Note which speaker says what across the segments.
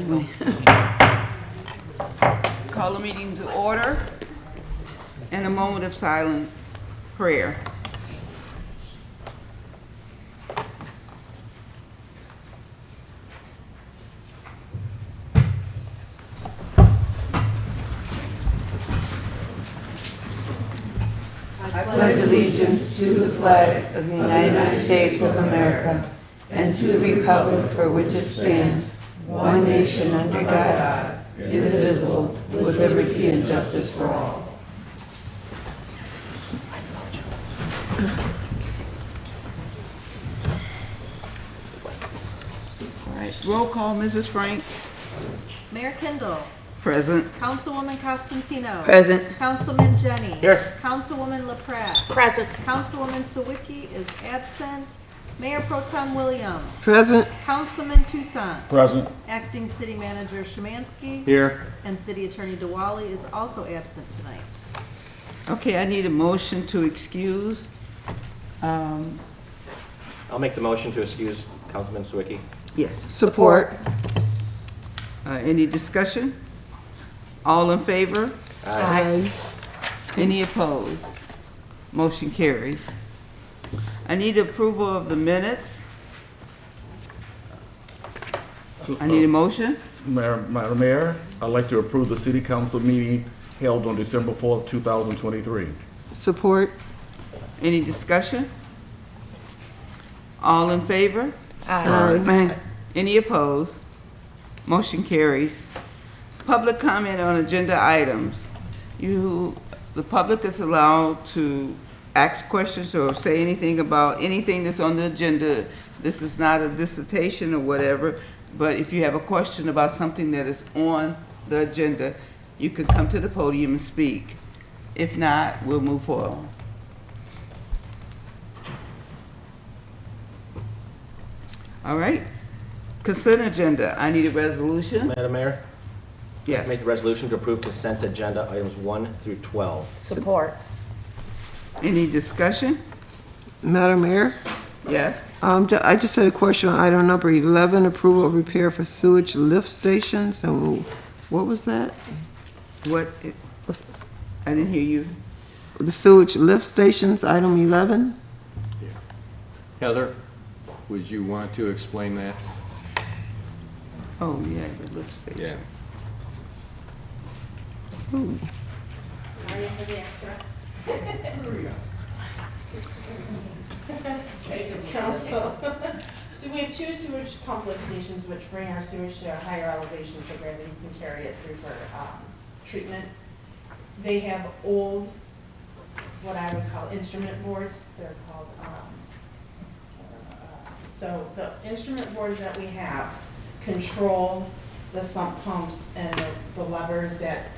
Speaker 1: me. Call the meeting to order and a moment of silence prayer.
Speaker 2: I pledge allegiance to the flag of the United States of America and to the republic for which it stands, one nation under God, indivisible, with liberty and justice for all.
Speaker 1: All right, roll call, Mrs. Frank.
Speaker 3: Mayor Kindle.
Speaker 1: Present.
Speaker 3: Councilwoman Costantino.
Speaker 2: Present.
Speaker 3: Councilman Jenny.
Speaker 4: Here.
Speaker 3: Councilwoman LaPratte.
Speaker 5: Present.
Speaker 3: Councilwoman Sawicki is absent. Mayor Pro Tem Williams.
Speaker 5: Present.
Speaker 3: Councilman Toussaint.
Speaker 4: Present.
Speaker 3: Acting City Manager Szymanski.
Speaker 4: Here.
Speaker 3: And City Attorney DeWally is also absent tonight.
Speaker 1: Okay, I need a motion to excuse.
Speaker 4: I'll make the motion to excuse Councilman Sawicki.
Speaker 1: Yes.
Speaker 5: Support.
Speaker 1: Any discussion? All in favor?
Speaker 5: Aye.
Speaker 1: Any opposed? Motion carries. I need approval of the minutes. I need a motion.
Speaker 6: Madam Mayor, I'd like to approve the city council meeting held on December 4th, 2023.
Speaker 5: Support.
Speaker 1: Any discussion? All in favor?
Speaker 5: Aye.
Speaker 1: Any opposed? Motion carries. Public comment on agenda items. The public is allowed to ask questions or say anything about anything that's on the agenda. This is not a dissertation or whatever, but if you have a question about something that is on the agenda, you can come to the podium and speak. If not, we'll move forward. All right. Consent agenda. I need a resolution.
Speaker 4: Madam Mayor?
Speaker 1: Yes.
Speaker 4: Make the resolution to approve consent agenda items 1 through 12.
Speaker 5: Support.
Speaker 1: Any discussion?
Speaker 5: Madam Mayor,
Speaker 1: Yes.
Speaker 5: I just had a question on item number 11, approval of repair for sewage lift stations. And what was that?
Speaker 1: What? I didn't hear you.
Speaker 5: The sewage lift stations, item 11?
Speaker 7: Heather, would you want to explain that?
Speaker 1: Oh, yeah, the lift station.
Speaker 8: Sorry for the extra. Council. So we have two sewage pump lift stations which bring our sewage to a higher elevation so that you can carry it through for treatment. They have old, what I would call instrument boards. They're called, so the instrument boards that we have control the sump pumps and the levers that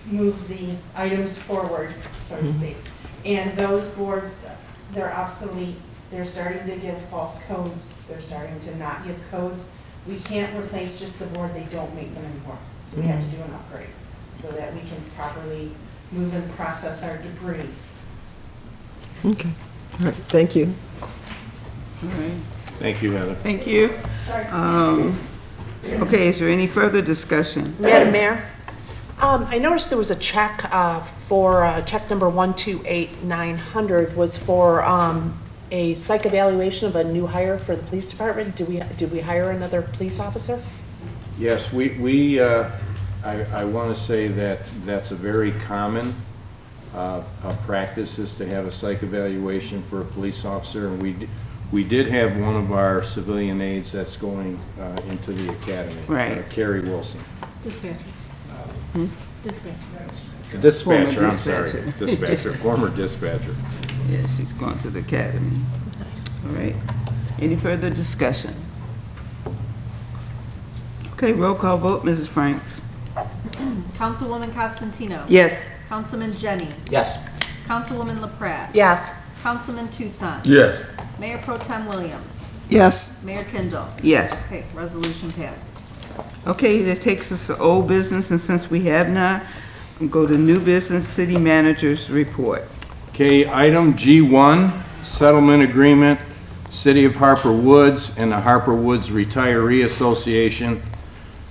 Speaker 8: move the items forward, so to speak. And those boards, they're obsolete. They're starting to give false codes. They're starting to not give codes. We can't replace just the board. They don't make them anymore. So we have to do an upgrade so that we can properly move and process our debris.
Speaker 5: Okay. All right, thank you.
Speaker 1: All right.
Speaker 7: Thank you, Heather.
Speaker 1: Thank you. Okay, is there any further discussion?
Speaker 9: Madam Mayor, I noticed there was a check for check number 128900 was for a psych evaluation of a new hire for the police department. Did we hire another police officer?
Speaker 7: Yes, I want to say that that's a very common practice is to have a psych evaluation for a police officer, and we did have one of our civilian aides that's going into the academy.
Speaker 1: Right.
Speaker 7: Carrie Wilson.
Speaker 3: Dispatcher. Dispatcher.
Speaker 7: Dispatcher,
Speaker 1: Former
Speaker 7: I'm sorry.
Speaker 1: dispatcher.
Speaker 7: Dispatcher, former dispatcher.
Speaker 1: Yeah, she's going to the academy. All right. Any further discussion? Okay, roll call vote, Mrs. Franks.
Speaker 3: Councilwoman Costantino.
Speaker 2: Yes.
Speaker 3: Councilman Jenny.
Speaker 4: Yes.
Speaker 3: Councilwoman LaPratte.
Speaker 9: Yes.
Speaker 3: Councilman Toussaint.
Speaker 6: Yes.
Speaker 3: Mayor Pro Tem Williams.
Speaker 5: Yes.
Speaker 3: Mayor Kindle.
Speaker 1: Yes.
Speaker 3: Okay, resolution passes.
Speaker 1: Okay, that takes us to old business, and since we have none, we'll go to new business, city manager's report.
Speaker 7: Okay, item G1, settlement agreement, City of Harper Woods and the Harper Woods Retiree Association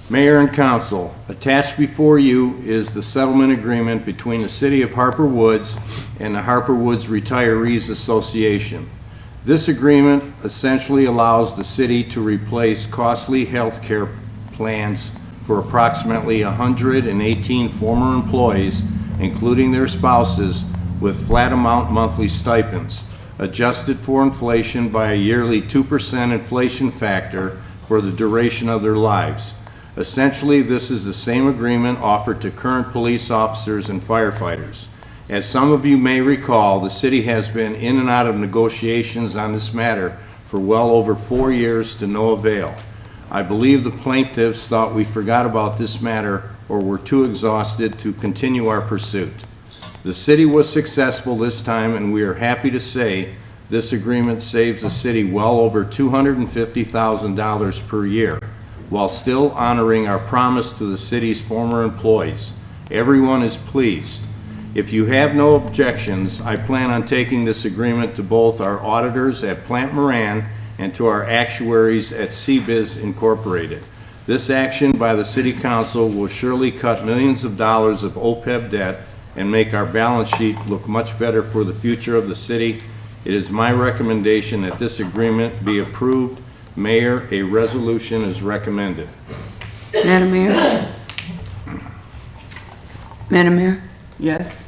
Speaker 7: Mayor and council, attached before you is the settlement agreement between the City of Harper Woods and the Harper Woods Retirees Association. This agreement essentially allows the city to replace costly health care plans for approximately 118 former employees, including their spouses, with flat amount monthly stipends, adjusted for inflation by a yearly 2% inflation factor for the duration of their lives. Essentially, this is the same agreement offered to current police officers and firefighters. As some of you may recall, the city has been in and out of negotiations on this matter for well over 4 years to no avail. I believe the plaintiffs thought we forgot about this matter or were too exhausted to continue our pursuit. The city was successful this time, and we are happy to say this agreement saves the city well over $250,000 per year, while still honoring our promise to the city's former employees. Everyone is pleased. If you have no objections, I plan on taking this agreement to both our auditors at Plant Moran and to our actuaries at CBiz Incorporated. This action by the City Council will surely cut millions of dollars of OPEB debt and make our balance sheet look much better for the future of the city. It is my recommendation that this agreement be approved. Mayor, a resolution is recommended.
Speaker 2: Madam Mayor? Madam Mayor?
Speaker 1: Yes?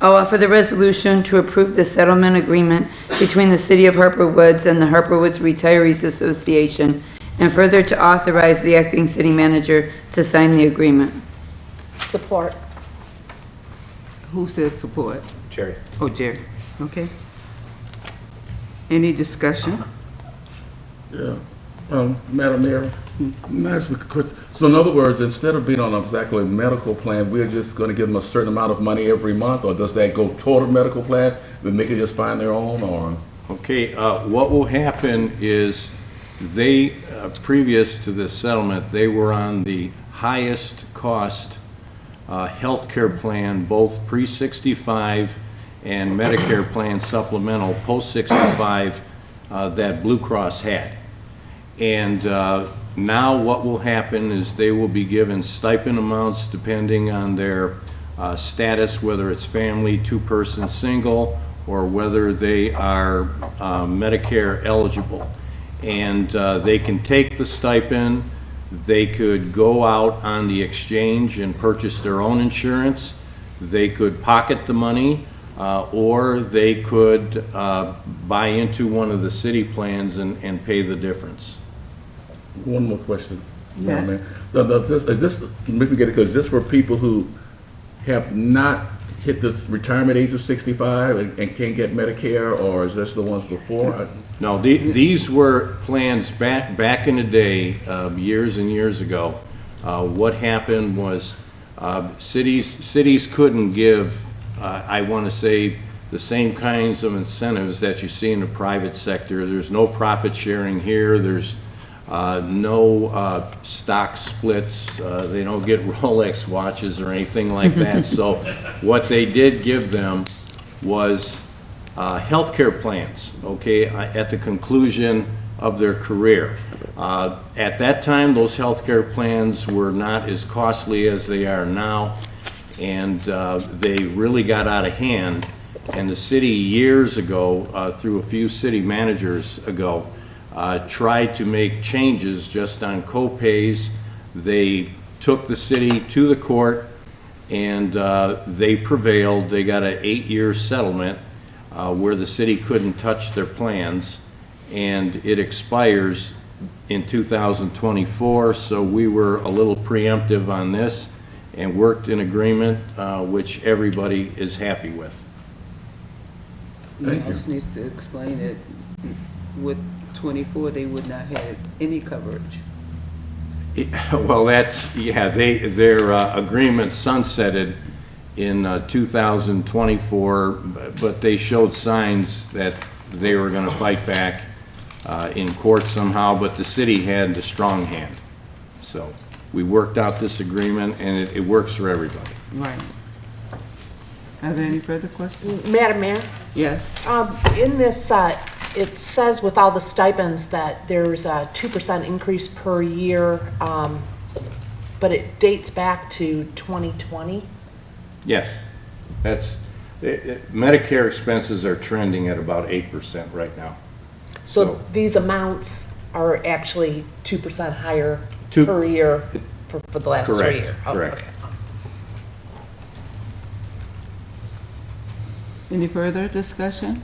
Speaker 2: I'll offer the resolution to approve the settlement agreement between the City of Harper Woods and the Harper Woods Retirees Association, and further to authorize the acting city manager to sign the agreement.
Speaker 9: Support.
Speaker 1: Who says support?
Speaker 4: Jerry.
Speaker 1: Oh, Jerry, okay. Any discussion?
Speaker 6: Yeah, Madam Mayor, nice question. So in other words, instead of being on exactly a medical plan, we're just gonna give them a certain amount of money every month, or does that go toward a medical plan, and they can just find their own, or?
Speaker 7: Okay, what will happen is they, previous to this settlement, they were on the highest cost healthcare plan, both pre-65 and Medicare plan supplemental post-65 that Blue Cross had. And now what will happen is they will be given stipend amounts depending on their status, whether it's family, two-person, single, or whether they are Medicare eligible. And they can take the stipend, they could go out on the exchange and purchase their own insurance, they could pocket the money, or they could buy into one of the city plans and pay the difference.
Speaker 6: One more question.
Speaker 1: Yes.
Speaker 6: Madam Mayor. Is this, make me get it, because this for people who have not hit this retirement age of 65 and can't get Medicare, or is this the ones before?
Speaker 7: No, these were plans back in the day, years and years ago. What happened was cities couldn't give, I want to say, the same kinds of incentives that you see in the private sector. There's no profit sharing here. There's no stock splits. They don't get Rolex watches or anything like that. So what they did give them was healthcare plans, okay, at the conclusion of their career. At that time, those healthcare plans were not as costly as they are now, and they really got out of hand. And the city years ago, through a few city managers ago, tried to make changes just on co-pays. They took the city to the court, and they prevailed. They got an 8-year settlement where the city couldn't touch their plans, and it expires in 2024, so we were a little preemptive on this and worked in agreement, which everybody is happy with.
Speaker 6: Thank you.
Speaker 1: Else needs to explain it. With 24, they would not have any coverage.
Speaker 7: Well, that's, yeah, their agreement sunsetted in 2024, but they showed signs that they were going to fight back in court somehow, but the city had the strong hand. So we worked out this agreement, and it works for everybody.
Speaker 1: Right. Are there any further questions?
Speaker 9: Madam Mayor?
Speaker 1: Yes?
Speaker 9: In this, it says with all the stipends that there's a 2% increase per year but it dates back to 2020?
Speaker 7: Yes, that's, Medicare expenses are trending at about 8% right now.
Speaker 9: So these amounts are actually 2% higher
Speaker 7: Two-
Speaker 9: per year for the last 3
Speaker 7: Correct,
Speaker 9: years? Oh,
Speaker 7: correct.
Speaker 9: okay.
Speaker 1: Any further discussion?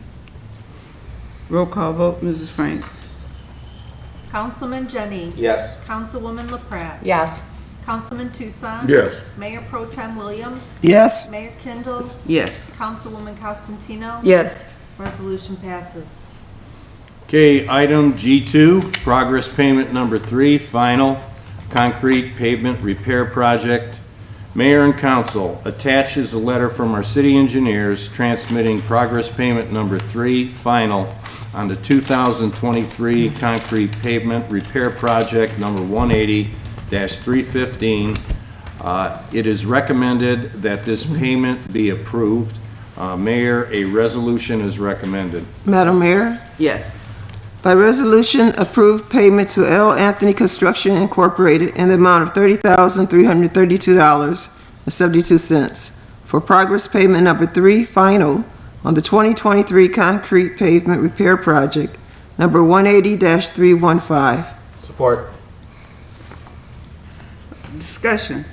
Speaker 1: Roll call vote, Mrs. Frank.
Speaker 3: Councilman Jenny.
Speaker 4: Yes.
Speaker 3: Councilwoman LaPrat.
Speaker 9: Yes.
Speaker 3: Councilman Tucson.
Speaker 6: Yes.
Speaker 3: Mayor Pro Tem Williams.
Speaker 5: Yes.
Speaker 3: Mayor Kindle.
Speaker 1: Yes.
Speaker 3: Councilwoman Costantino.
Speaker 2: Yes.
Speaker 3: Resolution passes.
Speaker 7: Okay, item G2, progress payment number 3, final concrete pavement repair project. Mayor and council, attached is a letter from our city engineers transmitting progress payment number 3, final, on the 2023 concrete pavement repair project number 180-315. It is recommended that this payment be approved. Mayor, a resolution is recommended.
Speaker 5: Madam Mayor,
Speaker 1: Yes.
Speaker 5: by resolution, approved payment to L. Anthony Construction Incorporated in the amount of $30,332.72 for progress payment number 3, final, on the 2023 concrete pavement repair project number 180-315.
Speaker 4: Support.
Speaker 1: Discussion.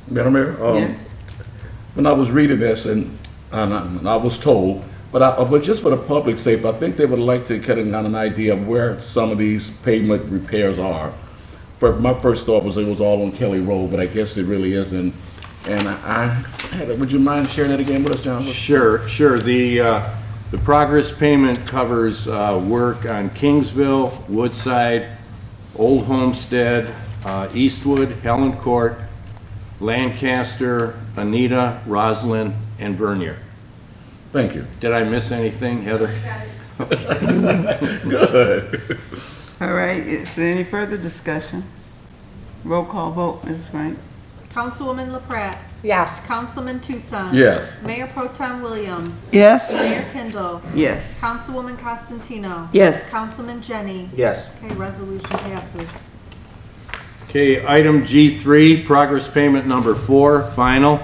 Speaker 6: Madam Mayor,
Speaker 1: Yes.
Speaker 6: when I was reading this and I was told, but just for the public's sake, I think they would like to get an idea of where some of these pavement repairs are. But my first thought was it was all on Kelly Road, but I guess it really isn't. And would you mind sharing that again with us, John?
Speaker 7: Sure. The progress payment covers work on Kingsville, Woodside, Old Homestead, Eastwood, Helen Court, Lancaster, Anita, Roslyn, and Bernier.
Speaker 6: Thank you.
Speaker 7: Did I miss anything, Heather?
Speaker 6: Good.
Speaker 1: All right, is there any further discussion? Roll call vote, Mrs. Frank.
Speaker 3: Councilwoman LaPrat.
Speaker 9: Yes.
Speaker 3: Councilman Tucson.
Speaker 6: Yes.
Speaker 3: Mayor Pro Tem Williams.
Speaker 5: Yes.
Speaker 3: Mayor Kindle.
Speaker 1: Yes.
Speaker 3: Councilwoman Costantino.
Speaker 2: Yes.
Speaker 3: Councilman Jenny.
Speaker 4: Yes.
Speaker 3: Okay, resolution passes.
Speaker 7: Okay, item G3, progress payment number 4, final,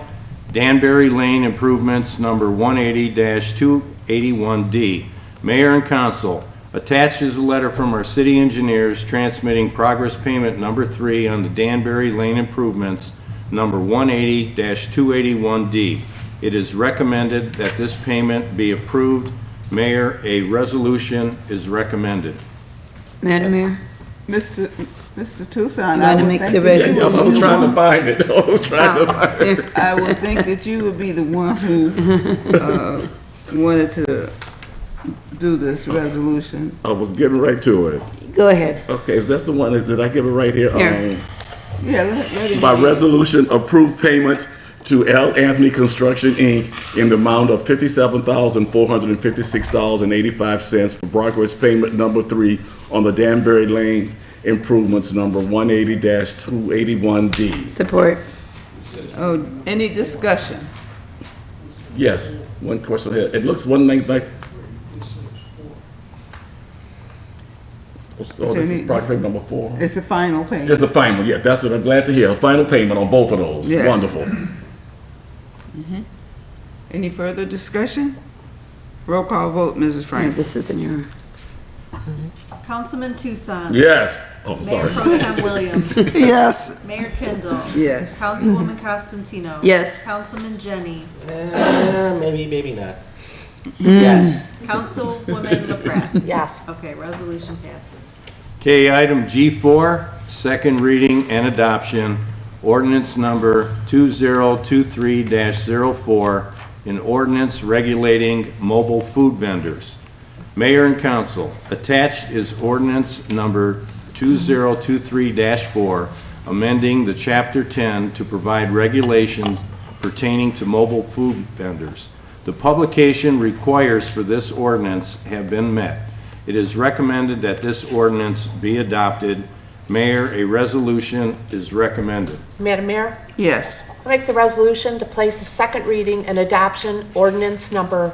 Speaker 7: Danbury Lane improvements number 180-281D. Mayor and council, attached is a letter from our city engineers transmitting progress payment number 3 on the Danbury Lane improvements number 180-281D. It is recommended that this payment be approved. Mayor, a resolution is recommended.
Speaker 2: Madam Mayor,
Speaker 1: Mr. Tucson,
Speaker 2: You
Speaker 1: I
Speaker 2: wanna
Speaker 1: would
Speaker 2: make
Speaker 1: think
Speaker 2: the
Speaker 1: that you
Speaker 2: resolution?
Speaker 6: I
Speaker 1: would
Speaker 6: was
Speaker 1: be
Speaker 6: trying to
Speaker 1: one-
Speaker 6: find it. I was trying to find it.
Speaker 2: there.
Speaker 1: I would think that you would be the one who wanted to do this resolution.
Speaker 6: I was getting right to it.
Speaker 2: Go ahead.
Speaker 6: Okay, so that's the one, did I give it right here?
Speaker 2: Here.
Speaker 1: Yeah, let him.
Speaker 6: By resolution, approved payment to L. Anthony Construction, Inc. in the amount of $57,456.85 for progress payment number 3 on the Danbury Lane improvements number 180-281D.
Speaker 2: Support.
Speaker 1: Oh, any discussion?
Speaker 6: Yes, one question here. It looks one nice. Oh, this is project payment number 4.
Speaker 1: It's the final payment.
Speaker 6: It's the final, yeah, that's what I'm glad to hear. Final payment on both of those.
Speaker 1: Yes.
Speaker 6: Wonderful.
Speaker 1: Any further discussion? Roll call vote, Mrs. Frank.
Speaker 2: This is in your,
Speaker 3: Councilman Tucson.
Speaker 6: Yes. Oh,
Speaker 3: Mayor
Speaker 6: sorry.
Speaker 3: Pro Tem Williams.
Speaker 5: Yes.
Speaker 3: Mayor Kindle.
Speaker 1: Yes.
Speaker 3: Councilwoman Costantino.
Speaker 2: Yes.
Speaker 3: Councilman Jenny.
Speaker 4: Maybe not. Yes.
Speaker 3: Councilwoman LaPrat.
Speaker 9: Yes.
Speaker 3: Okay, resolution passes.
Speaker 7: Okay, item G4, second reading and adoption, ordinance number 2023-04, an ordinance regulating mobile food vendors. Mayor and council, attached is ordinance number 2023-4, amending the Chapter 10 to provide regulations pertaining to mobile food vendors. The publication requires for this ordinance have been met. It is recommended that this ordinance be adopted. Mayor, a resolution is recommended.
Speaker 9: Madam Mayor,
Speaker 1: Yes.
Speaker 9: I make the resolution to place a second reading and adoption ordinance number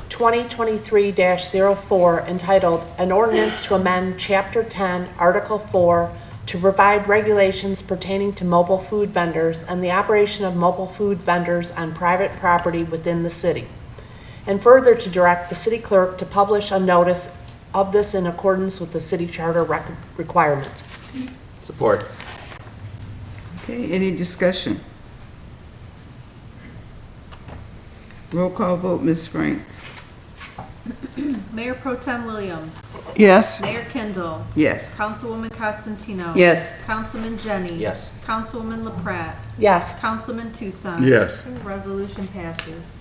Speaker 9: 2023-04 entitled, "An Ordinance to Amend Chapter 10, Article 4 to provide regulations pertaining to mobile food vendors and the operation of mobile food vendors on private property within the city. And further, to direct the city clerk to publish a notice of this in accordance with the city charter requirements.
Speaker 4: Support.
Speaker 1: Okay, any discussion? Roll call vote, Ms. Franks.
Speaker 3: Mayor Pro Tem Williams.
Speaker 5: Yes.
Speaker 3: Mayor Kindle.
Speaker 1: Yes.
Speaker 3: Councilwoman Costantino.
Speaker 2: Yes.
Speaker 3: Councilman Jenny.
Speaker 4: Yes.
Speaker 3: Councilwoman LaPrat.
Speaker 9: Yes.
Speaker 3: Councilman Tucson.
Speaker 6: Yes.
Speaker 3: Okay, resolution passes.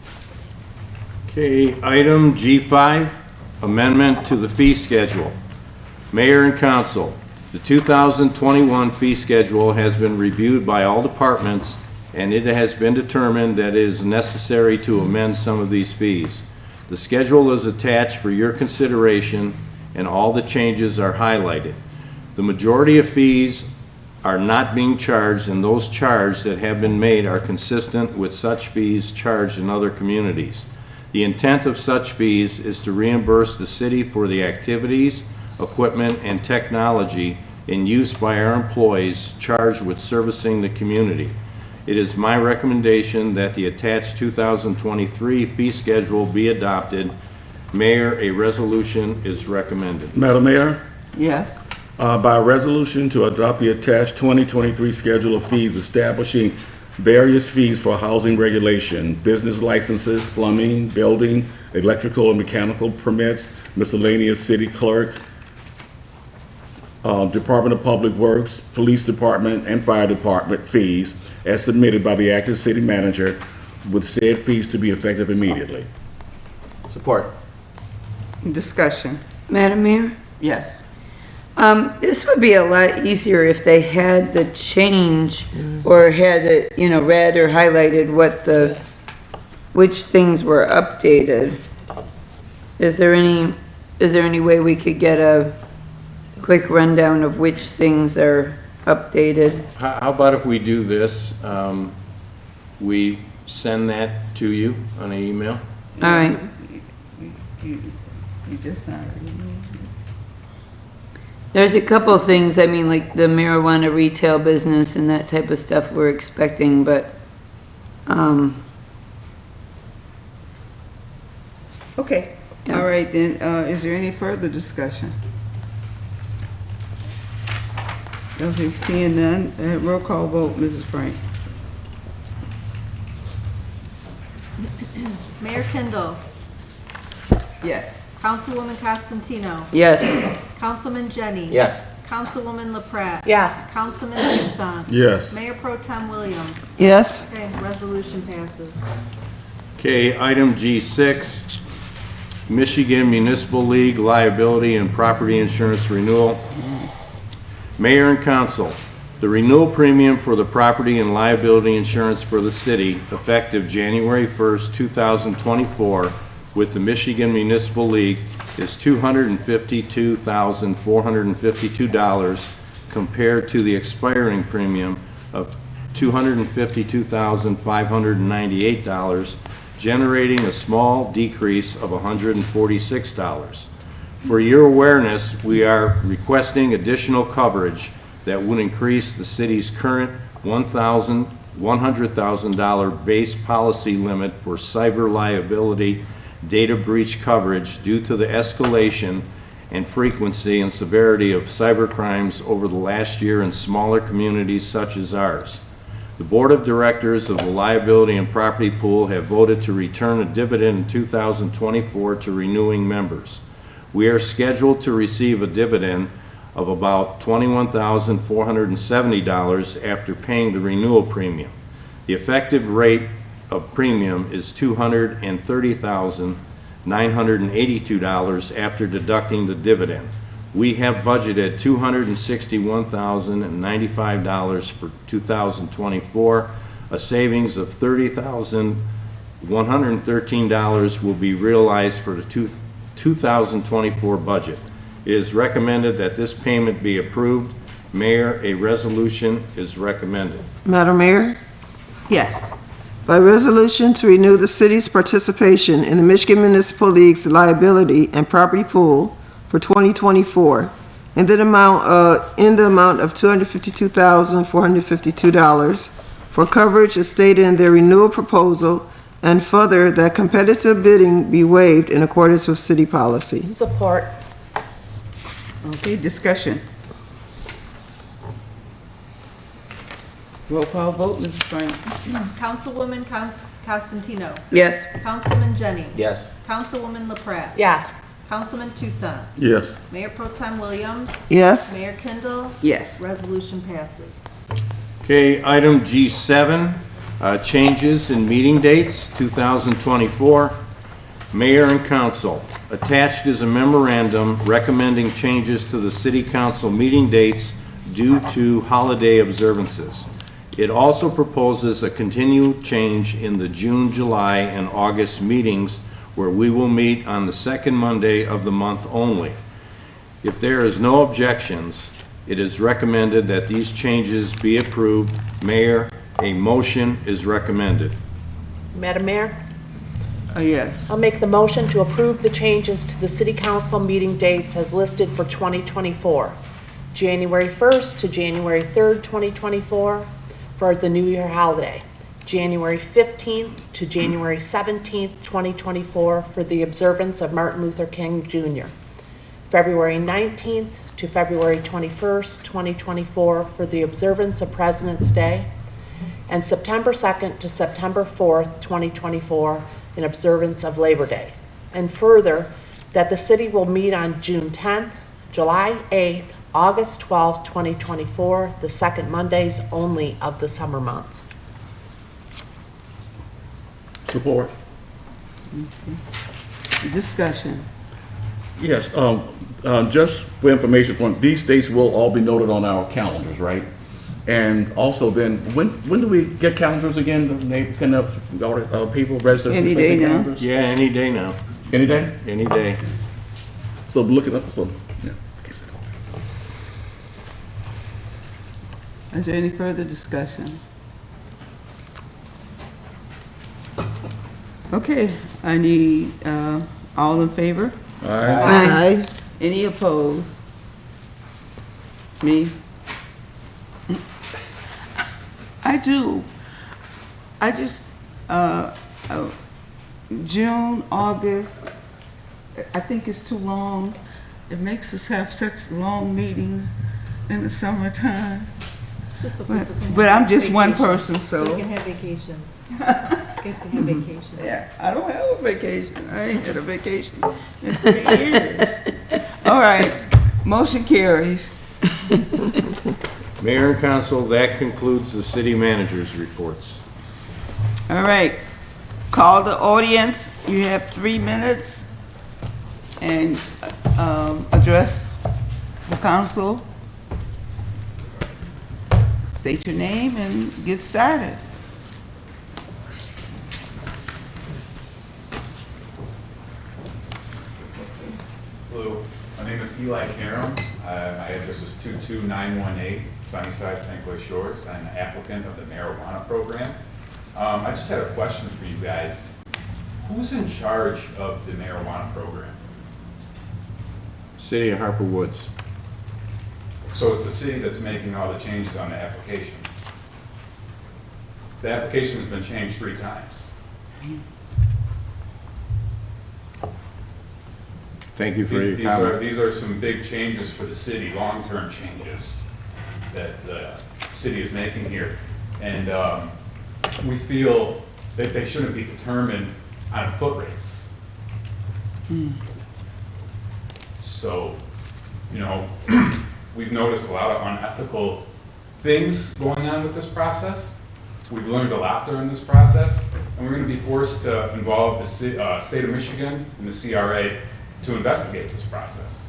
Speaker 7: Okay, item G5, amendment to the fee schedule. Mayor and council, the 2021 fee schedule has been reviewed by all departments, and it has been determined that it is necessary to amend some of these fees. The schedule is attached for your consideration, and all the changes are highlighted. The majority of fees are not being charged, and those charged that have been made are consistent with such fees charged in other communities. The intent of such fees is to reimburse the city for the activities, equipment, and technology in use by our employees charged with servicing the community. It is my recommendation that the attached 2023 fee schedule be adopted. Mayor, a resolution is recommended.
Speaker 6: Madam Mayor,
Speaker 1: Yes.
Speaker 6: by resolution to adopt the attached 2023 schedule of fees establishing various fees for housing regulation, business licenses, plumbing, building, electrical and mechanical permits, miscellaneous city clerk, Department of Public Works, Police Department, and Fire Department fees as submitted by the acting city manager, with said fees to be effective immediately.
Speaker 4: Support.
Speaker 1: Discussion.
Speaker 2: Madam Mayor?
Speaker 1: Yes.
Speaker 2: This would be a lot easier if they had the change or had it, read or highlighted which things were updated. Is there any way we could get a quick rundown of which things are updated?
Speaker 7: How about if we do this? We send that to you on an email?
Speaker 2: All right.
Speaker 1: You just signed it.
Speaker 2: There's a couple things, like the marijuana retail business and that type of stuff we're expecting, but,
Speaker 1: Okay,
Speaker 2: Yeah.
Speaker 1: all right then, is there any further discussion? Okay, seeing none, roll call vote, Mrs. Frank.
Speaker 3: Mayor Kindle.
Speaker 1: Yes.
Speaker 3: Councilwoman Costantino.
Speaker 2: yes.
Speaker 3: Councilman Jenny.
Speaker 4: Yes.
Speaker 3: Councilwoman LaPrat.
Speaker 9: Yes.
Speaker 3: Councilman Tucson.
Speaker 6: Yes.
Speaker 3: Mayor Pro Tem Williams.
Speaker 5: Yes.
Speaker 3: Okay, resolution passes.
Speaker 7: Okay, item G6, Michigan Municipal League Liability and Property Insurance Renewal. Mayor and council, the renewal premium for the property and liability insurance for the city effective January 1st, 2024 with the Michigan Municipal League is $252,452 compared to the expiring premium of $252,598, generating a small decrease of $146. For your awareness, we are requesting additional coverage that would increase the city's current $100,000 base policy limit for cyber liability data breach coverage due to the escalation and frequency and severity of cyber crimes over the last year in smaller communities such as ours. The Board of Directors of the Liability and Property Pool have voted to return a dividend in 2024 to renewing members. We are scheduled to receive a dividend of about $21,470 after paying the renewal premium. The effective rate of premium is $230,982 after deducting the dividend. We have budgeted $261,095 for 2024. A savings of $30,113 will be realized for the 2024 budget. It is recommended that this payment be approved. Mayor, a resolution is recommended.
Speaker 5: Madam Mayor?
Speaker 1: Yes.
Speaker 5: By resolution to renew the city's participation in the Michigan Municipal League's liability and property pool for 2024, in the amount of $252,452 for coverage as stated in their renewal proposal, and further, that competitive bidding be waived in accordance with city policy.
Speaker 9: Support.
Speaker 1: Okay, discussion. Roll call vote, Mrs. Frank.
Speaker 3: Councilwoman Constantino.
Speaker 1: Yes.
Speaker 3: Councilman Jennings.
Speaker 4: Yes.
Speaker 3: Councilwoman LaPrat.
Speaker 9: Yes.
Speaker 3: Councilman Tucson.
Speaker 6: Yes.
Speaker 3: Mayor Pro Tem Williams.
Speaker 5: Yes?
Speaker 3: Mayor Kindle.
Speaker 1: Yes.
Speaker 3: Resolution passes.
Speaker 7: Okay, item G7, changes in meeting dates, 2024. Mayor and council. Attached is a memorandum recommending changes to the city council meeting dates due to holiday observances. It also proposes a continued change in the June, July, and August meetings where we will meet on the second Monday of the month only. If there is no objections, it is recommended that these changes be approved. Mayor, a motion is recommended.
Speaker 9: Madam Mayor,
Speaker 1: Yes.
Speaker 9: I'll make the motion to approve the changes to the city council meeting dates as listed for 2024. January 1st to January 3rd, 2024 for the New Year holiday. January 15th to January 17th, 2024 for the observance of Martin Luther King Jr. February 19th to February 21st, 2024 for the observance of President's Day. And September 2nd to September 4th, 2024 in observance of Labor Day. And further, that the city will meet on June 10th, July 8th, August 12th, 2024, the second Mondays only of the summer months.
Speaker 6: Support.
Speaker 1: Discussion.
Speaker 6: Yes, just for information point, these dates will all be noted on our calendars, right? And also then, when do we get calendars again? People register? to
Speaker 1: Any
Speaker 6: take
Speaker 1: day
Speaker 6: the
Speaker 1: now.
Speaker 6: calendars?
Speaker 7: Yeah, any day now,
Speaker 6: Any day?
Speaker 7: any day.
Speaker 6: So look it up, so, yeah.
Speaker 1: Is there any further discussion? Okay, I need, all in favor?
Speaker 6: All right.
Speaker 5: Aye.
Speaker 1: Any opposed? Me? I do. I just, June, August, I think it's too long. It makes us have such long meetings in the summertime.
Speaker 3: It's just so people can
Speaker 1: But
Speaker 3: have
Speaker 1: I'm just one
Speaker 3: vacations.
Speaker 1: person,
Speaker 3: So
Speaker 1: so.
Speaker 3: you can have vacations. You guys can have vacations.
Speaker 1: Yeah, I don't have a vacation. I ain't had a vacation in 3 years. All right, motion carries.
Speaker 7: Mayor and council, that concludes the city manager's reports.
Speaker 1: All right, call the audience. You have 3 minutes and address the council. State your name and get started.
Speaker 10: Hello, my name is Eli Karam. My address is 22918 Sunnyside, St. Clair Shores. I'm an applicant of the marijuana program. I just had a question for you guys. Who's in charge of the marijuana program?
Speaker 7: City of Harper Woods.
Speaker 10: So it's the city that's making all the changes on the application. The application has been changed 3 times.
Speaker 7: Thank you for your comment.
Speaker 10: These are some big changes for the city, long-term changes that the city is making here. And we feel that they shouldn't be determined on a foot race. So, you know, we've noticed a lot of unethical things going on with this process. We've learned a lot during this process, and we're going to be forced to involve the state of Michigan and the CRA to investigate this process.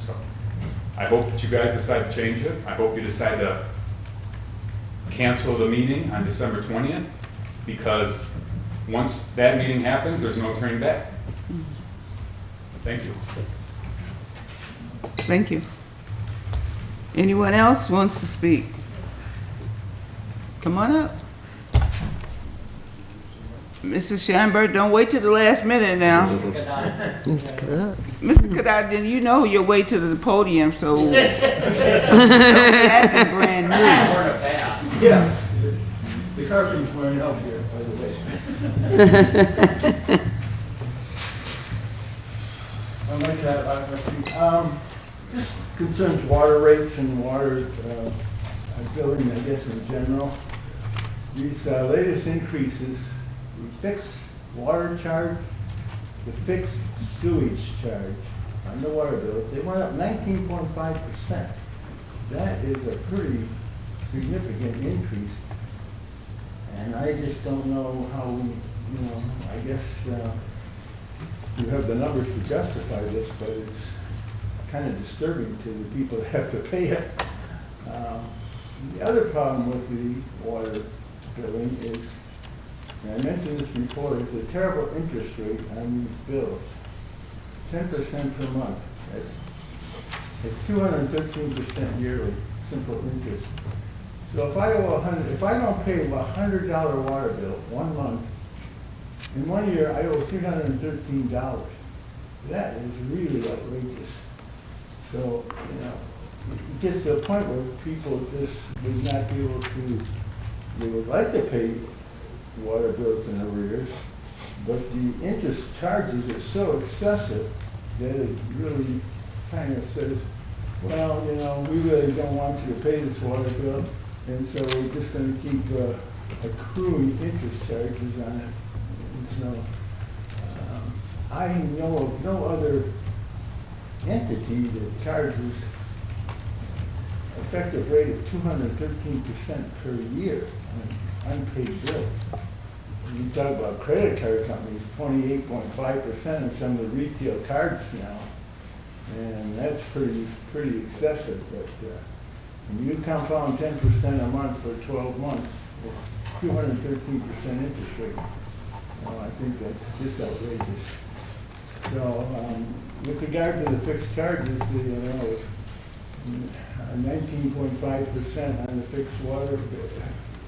Speaker 10: So I hope that you guys decide to change it. I hope you decide to cancel the meeting on December 20th, because once that meeting happens, there's no turning back. Thank you.
Speaker 1: Thank you. Anyone else wants to speak? Come on up. Mrs. Shamberg, don't wait till the last minute now.
Speaker 5: Mr. Cadet.
Speaker 1: Mr. Kadadin, you know your way to the podium, so don't be acting brand new.
Speaker 11: Yeah, the carpeting's wearing out here, by the way. I like that. This concerns water rates and water billing, I guess, in general. These latest increases, the fixed water charge, the fixed sewage charge on the water bills, they went up 19.5%. That is a pretty significant increase. And I just don't know how we, I guess you have the numbers to justify this, but it's kind of disturbing to the people that have to pay it. The other problem with the water billing is, and I mentioned this before, is the terrible interest rate on these bills. 10% per month. It's 213% yearly, simple interest. So if I owe if I don't pay a $100 water bill 1 month, in 1 year I owe $313. That is really outrageous. So, it gets to a point where people just would not be able to, they would like to pay water bills in arrears, but the interest charges are so excessive that it really kind of says, well, we really don't want you to pay this water bill, and so we're just going to keep accruing interest charges on it. And so I know of no other entity that charges effective rate of 213% per year on unpaid bills. When you talk about credit card companies, 28.5% of some of the retail cards now, and that's pretty excessive. But when you compound 10% a month for 12 months, it's 213% interest rate. I think that's just outrageous. So with regard to the fixed charges, 19.5% on the fixed water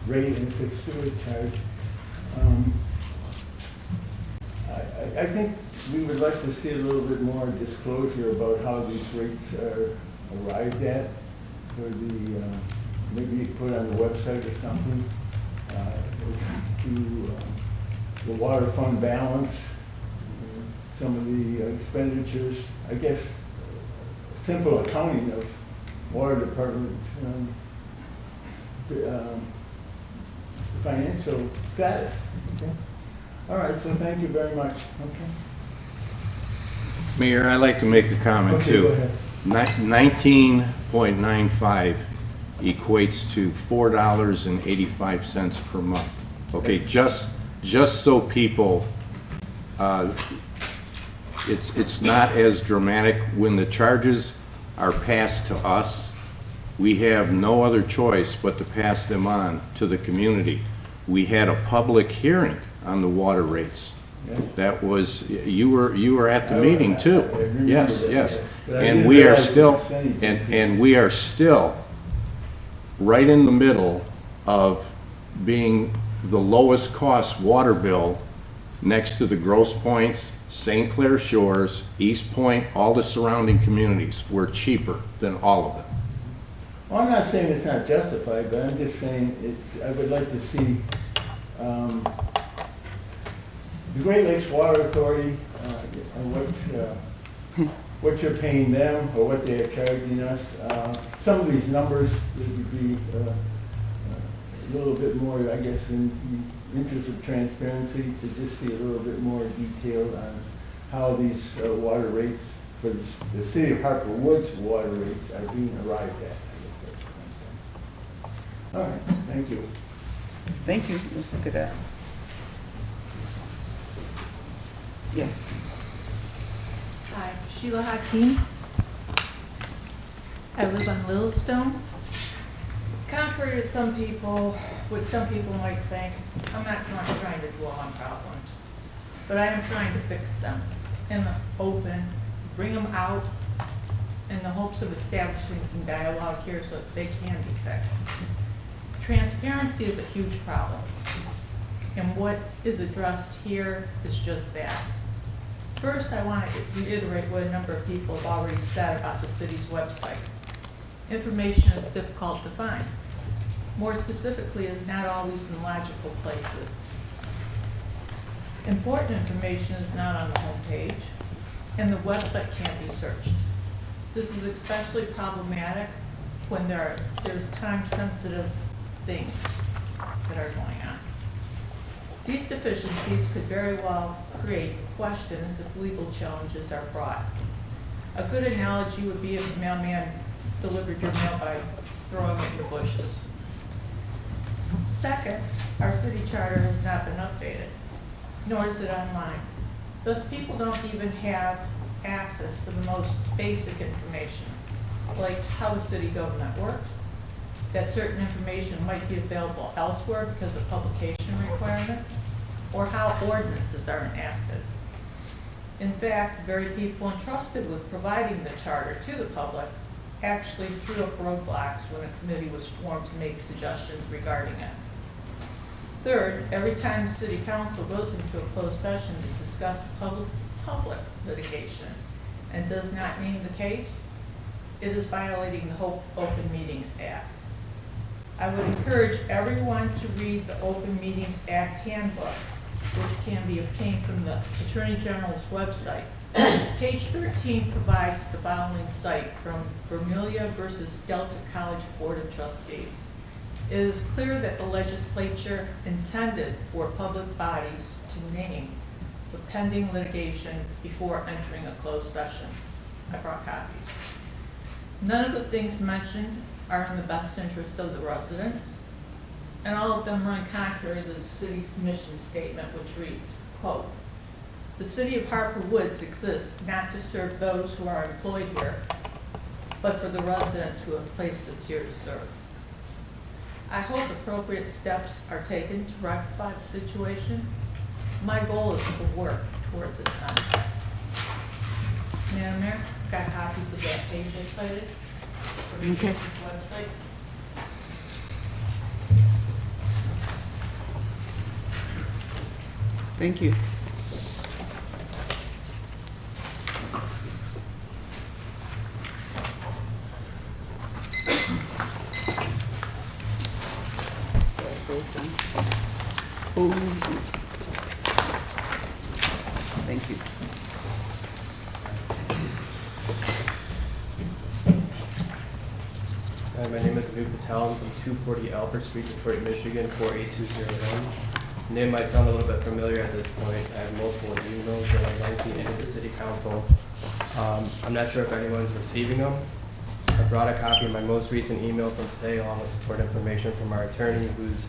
Speaker 11: rate and fixed sewage charge. I think we would like to see a little bit more disclosure about how these rates are arrived at, for the, maybe put on the website or something, to the water fund balance, some of the expenditures, I guess, simple accounting of water department financial status. Okay. All right, so thank you very much. Okay.
Speaker 7: Mayor, I'd like to make a comment
Speaker 11: Okay,
Speaker 7: too.
Speaker 11: go ahead.
Speaker 7: 19.95 equates to $4.85 per month. Okay, just so people, it's not as dramatic. When the charges are passed to us, we have no other choice but to pass them on to the community. We had a public hearing on the water rates.
Speaker 11: Yeah.
Speaker 7: That was, you were at the meeting too.
Speaker 11: I remember
Speaker 7: Yes,
Speaker 11: that,
Speaker 7: yes.
Speaker 11: yes. But I
Speaker 7: And
Speaker 11: didn't
Speaker 7: we are
Speaker 11: realize
Speaker 7: still,
Speaker 11: the percentage
Speaker 7: and we are still right in the middle of being the lowest cost water bill next to the Grosse Points, St. Clair Shores, East Point, all the surrounding communities. We're cheaper than all of them.
Speaker 11: Well, I'm not saying it's not justified, but I'm just saying I would like to see the Great Lakes Water Authority, what you're paying them or what they are charging us. Some of these numbers would be a little bit more, I guess, in the interest of transparency, to just see a little bit more detail on how these water rates for the city of Harper Woods water rates are being arrived at. I guess that's what I'm saying. All right, thank you.
Speaker 1: Thank you, Mr. Cadet. Yes.
Speaker 12: Hi, Sheila Hakeem. I live on Littlestone. Contrary to some people, what some people might think, I'm not trying to dwell on problems, but I am trying to fix them in the open, bring them out in the hopes of establishing some dialogue here so that they can be fixed. Transparency is a huge problem. and what is addressed here is just that. First, I want to reiterate what a number of people have already said about the city's website. Information is difficult to find. More specifically, it is not always in logical places. Important information is not on the homepage, and the website can't be searched. This is especially problematic when there's time-sensitive things that are going on. These deficiencies could very well create questions if legal challenges are brought. A good analogy would be if a mailman delivered your mail by throwing it in the bushes. Second, our city charter has not been updated, nor is it online. Thus, people don't even have access to the most basic information, like how the city government works, that certain information might be available elsewhere because of publication requirements, or how ordinances are enacted. In fact, the very people entrusted with providing the charter to the public actually threw up roadblocks when a committee was formed to make suggestions regarding it. Third, every time the city council goes into a closed session to discuss public litigation and does not name the case, it is violating the Open Meetings Act. I would encourage everyone to read the Open Meetings Act handbook, which can be obtained from the Attorney General's website. Page 13 provides the following cite from Vermillion versus Delta College Board of Trustees. It is clear that the legislature intended for public bodies to name the pending litigation before entering a closed session. I brought copies. None of the things mentioned are in the best interest of the residents, and all of them run contrary to the city's mission statement, which reads, quote, "The city of Harper Woods exists not to serve those who are employed here, but for the residents who have placed us here to serve." I hope appropriate steps are taken to rectify the situation. My goal is to work toward this end. Madam Mayor, got copies of that page I cited for the
Speaker 1: Okay.
Speaker 12: website.
Speaker 1: Thank you. Thank you.
Speaker 4: Hi, my name is Anu Patel. I'm from 240 Alfred Street, Detroit, Michigan, 48201. The name might sound a little bit familiar at this point. I have multiple emails that are lengthy into the city council. I'm not sure if anyone's receiving them. I brought a copy of my most recent email from today along with support information from our attorney who's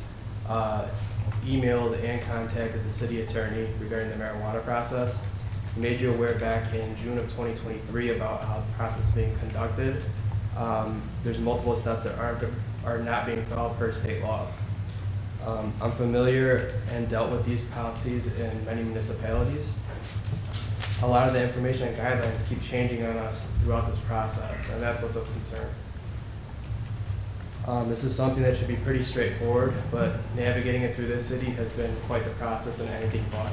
Speaker 4: emailed and contacted the city attorney regarding the marijuana process. He made you aware back in June of 2023 about how the process is being conducted. There's multiple steps that are not being followed per state law. I'm familiar and dealt with these policies in many municipalities. A lot of the information and guidelines keep changing on us throughout this process, and that's what's of concern. This is something that should be pretty straightforward, but navigating it through this city has been quite the process and anything but.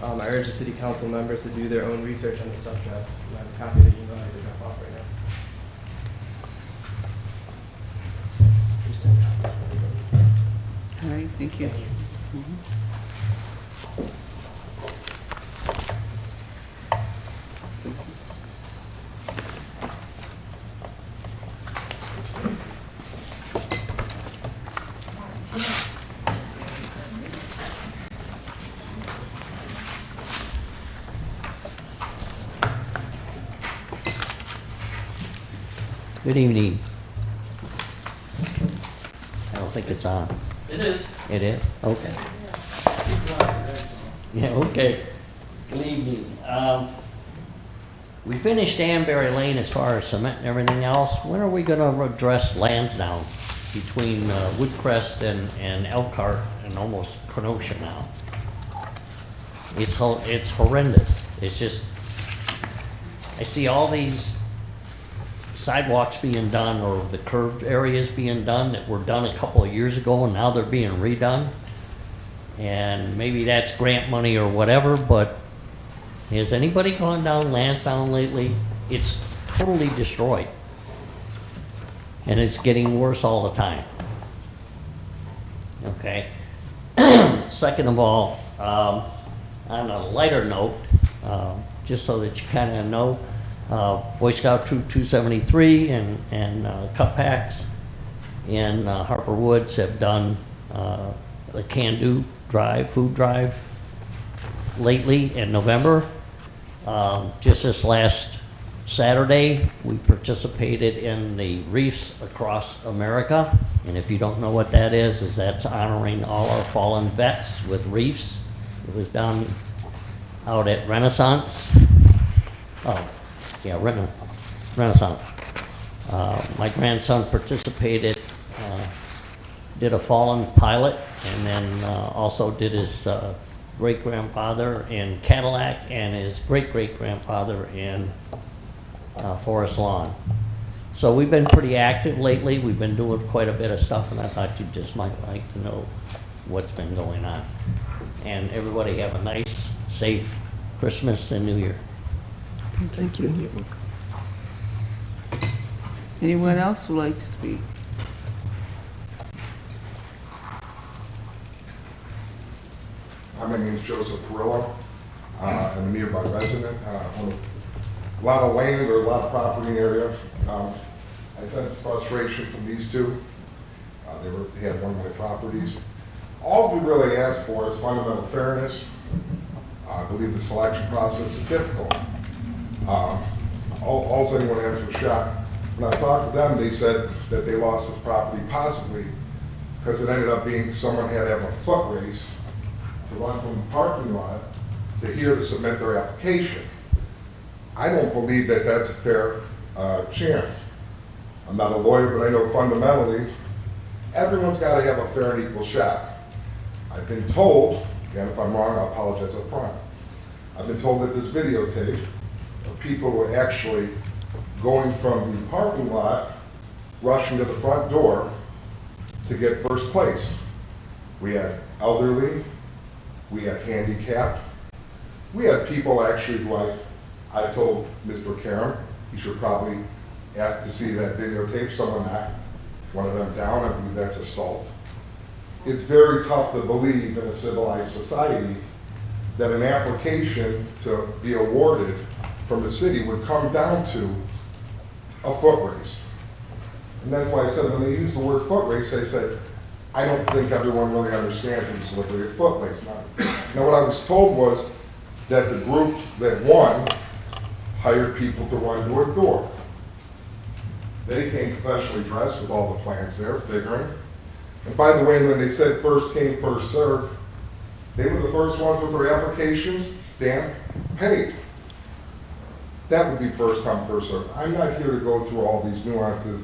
Speaker 4: I urge the city council members to do their own research on the subject. I have a copy of the email I can drop off right now.
Speaker 1: All right, thank you.
Speaker 13: Good evening. I don't think it's on.
Speaker 14: It is.
Speaker 13: It is? Okay. Yeah, okay. Good evening. We finished Danbury Lane as far as cement and everything else. When are we gonna address Lansdowne between Woodcrest and Elkhart and almost Kenosha now? It's horrendous. It's just, I see all these sidewalks being done or the curved areas being done that were done a couple of years ago and now they're being redone. And maybe that's grant money or whatever, but has anybody gone down Lansdowne lately? It's totally destroyed. And it's getting worse all the time. Okay? Second of all, on a lighter note, just so that you kind of know, Boy Scout Troop 273 and Cut Packs in Harper Woods have done the Can Do Drive, food drive, lately in November. Just this last Saturday, we participated in the Reefs Across America. And if you don't know what that is that's honoring all our fallen vets with reefs. It was done out at Renaissance. Oh, yeah, Renaissance. My grandson participated, did a fallen pilot, and then also did his great-grandfather in Cadillac and his great-great-grandfather in Forest Lawn. So we've been pretty active lately. We've been doing quite a bit of stuff, and I thought you just might like to know what's been going on. And everybody have a nice, safe Christmas and New Year.
Speaker 5: Thank you.
Speaker 1: Anyone else would like to speak?
Speaker 14: Hi, my name is Joseph Perillo. I'm a nearby resident. Own a lot of land or a lot of property in the area. I sense frustration from these two. They had one of my properties. All we really ask for is fundamental fairness. I believe the selection process is difficult. All anyone has for a shot. When I talked to them, they said that they lost this property possibly because it ended up being someone had to have a foot race to run from the parking lot to here to submit their application. I don't believe that that's a fair chance. I'm not a lawyer, but I know fundamentally everyone's got to have a fair and equal shot. I've been told, again, if I'm wrong, I'll apologize up front. I've been told that there's videotape of people who are actually going from the parking lot, rushing to the front door to get first place. We had elderly, we had handicapped, we had people actually who I told Mr. Karam, he should probably ask to see that videotape, someone knocked one of them down, I believe that's assault. It's very tough to believe in a civilized society that an application to be awarded from the city would come down to a foot race. And that's why I said when they used the word foot race, I said, I don't think everyone really understands it's literally a foot race. Now what I was told was that the group that won hired people to run door to door. They came professionally dressed with all the plans there, figuring. And by the way, when they said first came, first served, they were the first ones with their applications stamped, paid. That would be first come, first served. I'm not here to go through all these nuances.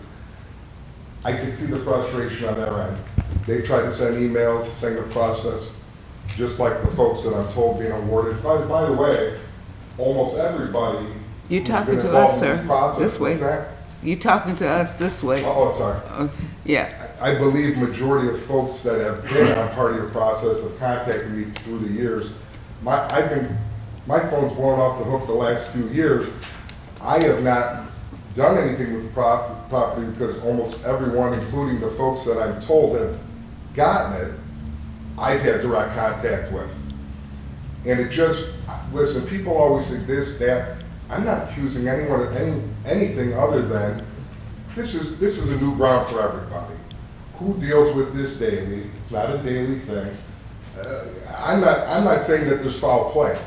Speaker 14: I can see the frustration on their end. They've tried to send emails saying the process, just like the folks that I'm told being awarded. By the way, almost everybody.
Speaker 1: You talking
Speaker 14: who's been
Speaker 1: to us,
Speaker 14: involved in
Speaker 1: sir?
Speaker 14: process,
Speaker 1: This way.
Speaker 14: what's that?
Speaker 1: You talking to us this way?
Speaker 14: Oh, sorry.
Speaker 1: Yeah.
Speaker 14: I believe majority of folks that have been on part of your process have contacted me through the years. My phone's blown off the hook the last few years. I have not done anything with the property because almost everyone, including the folks that I'm told have gotten it, I've had direct contact with. And it just, listen, people always think this, that. I'm not accusing anyone of anything other than this is a new ground for everybody. Who deals with this daily? It's not a daily thing. I'm not saying that there's foul play,